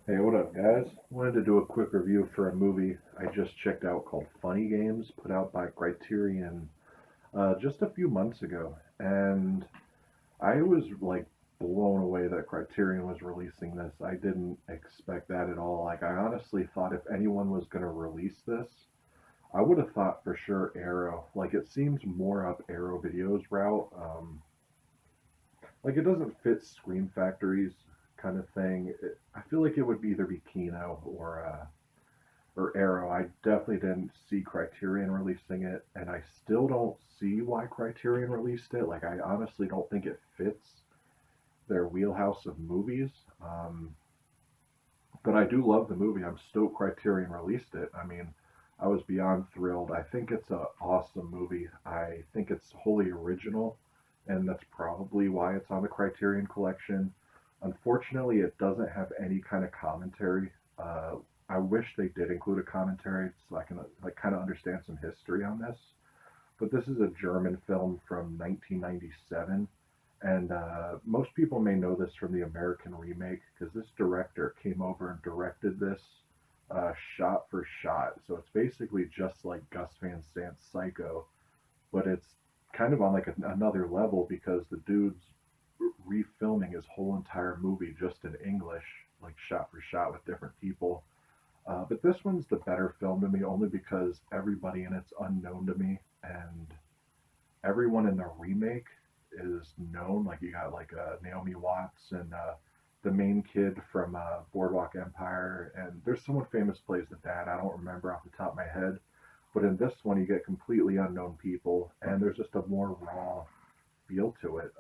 Hey, what up, guys? Wanted to do a quick review for a movie I just checked out called Funny Games, put out by Criterion just a few months ago. And I was like blown away that Criterion was releasing this. I didn't expect that at all. Like, I honestly thought if anyone was going to release this, I would have thought for sure Arrow. Like, it seems more up Arrow Video's route. Like, it doesn't fit Scream Factory's kind of thing. I feel like it would either be Kino or Arrow. I definitely didn't see Criterion releasing it, and I still don't see why Criterion released it. Like, I honestly don't think it fits their wheelhouse of movies. Um, but I do love the movie. I'm stoked Criterion released it. I mean, I was beyond thrilled. I think it's an awesome movie. I think it's wholly original, and that's probably why it's on the Criterion collection. Unfortunately, it doesn't have any kind of commentary. Uh, I wish they did include a commentary so I can like kind of understand some history on this. But this is a German film from 1997, and most people may know this from the American remake because this director came over and directed this shot for shot. So it's basically just like Gus Van Sant's Psycho, but it's kind of on like another level because the dude's refilming his whole entire movie just in English, like shot for shot with different people. But this one's the better film to me only because everybody in it's unknown to me, and everyone in the remake is known. Like you got like Naomi Watts and the main kid from Boardwalk Empire, and there's someone famous plays the dad. I don't remember off the top of my head, but in this one you get completely unknown people, and there's just a more raw feel to it.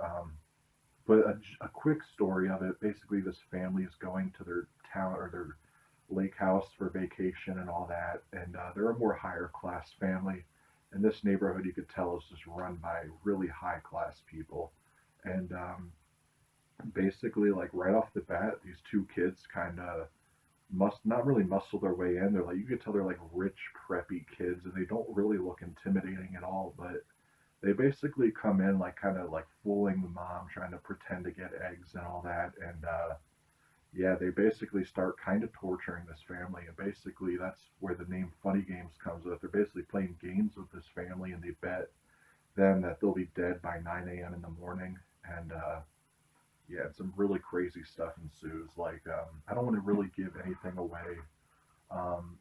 But a quick story of it. Basically, this family is going to their town or their lake house for vacation and all that, and they're a more higher class family. And this neighborhood, you could tell, is just run by really high class people. And basically, like right off the bat, these two kids kind of must not really muscle their way in. They're like you could tell they're like rich, preppy kids, and they don't really look intimidating at all. But they basically come in like kind of like fooling the mom, trying to pretend to get eggs and all that. And yeah, they basically start kind of torturing this family. And basically, that's where the name Funny Games comes with. They're basically playing games with this family, and they bet them that they'll be dead by 9 a.m. in the morning. And yeah, some really crazy stuff ensues. Like, I don't want to really give anything away. Um,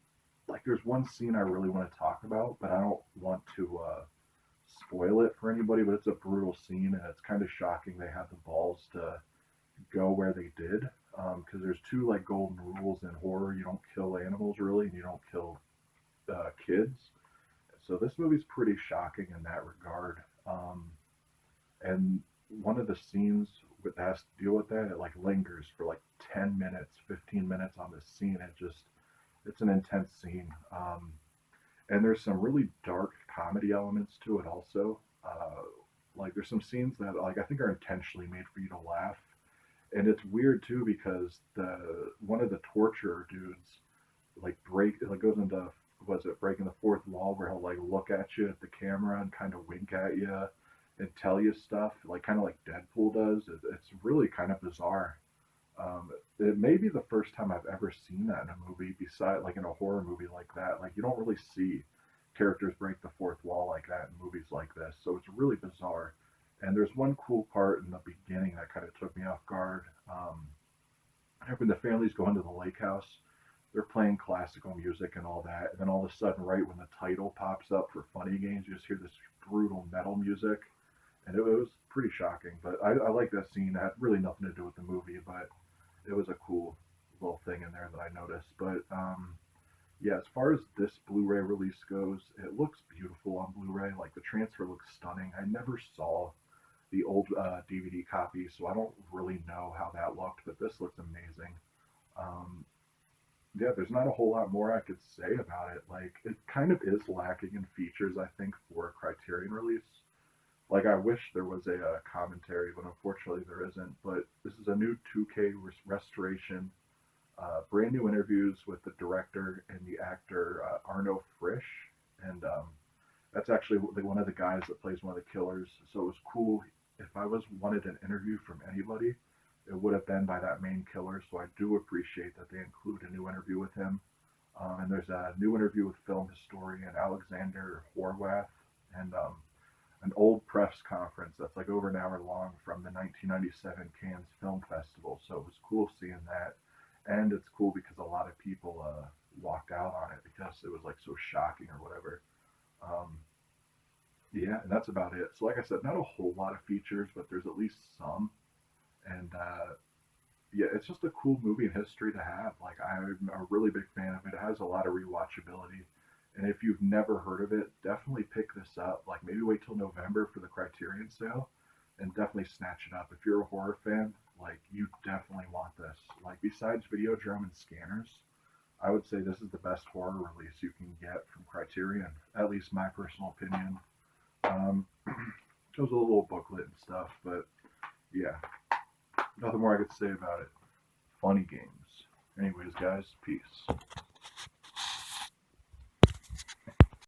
like, there's one scene I really want to talk about, but I don't want to spoil it for anybody, but it's a brutal scene and it's kind of shocking they had the balls to go where they did. Because there's two like golden rules in horror: you don't kill animals really, and you don't kill kids. So this movie's pretty shocking in that regard. And one of the scenes that has to deal with that, it like lingers for like 10 minutes, 15 minutes on this scene. It's an intense scene. And there's some really dark comedy elements to it also. Like there's some scenes that like I think are intentionally made for you to laugh, and it's weird too because the one of the torturer dudes like goes into was it breaking the fourth wall where he'll like look at you at the camera and kind of wink at you and tell you stuff like kind of like Deadpool does. It's really kind of bizarre. It may be the first time I've ever seen that in a movie, beside like in a horror movie like that. Like you don't really see characters break the fourth wall like that in movies like this, so it's really bizarre. And there's one cool part in the beginning that kind of took me off guard. When the families go into the lake house, they're playing classical music and all that, and then all of a sudden, right when the title pops up for Funny Games, you just hear this brutal metal music, and it was pretty shocking. But I like that scene. It had really nothing to do with the movie, but it was a cool little thing in there that I noticed. But yeah, as far as this Blu-ray release goes, it looks beautiful on Blu-ray. Like the transfer looks stunning. I never saw the old DVD copy, so I don't really know how that looked, but this looks amazing. Um, yeah, there's not a whole lot more I could say about it. Like, it kind of is lacking in features, I think, for a Criterion release. Like, I wish there was a commentary, but unfortunately there isn't. But this is a new 2K restoration, brand new interviews with the director and the actor Arno Frisch, and that's actually one of the guys that plays one of the killers. So it was cool. If I was wanted an interview from anybody, it would have been by that main killer. So I do appreciate that they include a new interview with him. And there's a new interview with film historian Alexander Horwath, and an old press conference that's like over an hour long from the 1997 Cannes Film Festival. So it was cool seeing that, and it's cool because a lot of people walked out on it because it was like so shocking or whatever. Um, yeah, and that's about it. So like I said, not a whole lot of features, but there's at least some, and yeah, it's just a cool movie and history to have. Like I'm a really big fan of it. It has a lot of rewatchability. And if you've never heard of it, definitely pick this up. Like maybe wait till November for the Criterion sale and definitely snatch it up. If you're a horror fan, like you definitely want this. Like besides Videodrome and Scanners, I would say this is the best horror release you can get from Criterion. At least my personal opinion. Um, There's a little booklet and stuff, but yeah, nothing more I could say about it. Funny games. Anyways, guys, peace.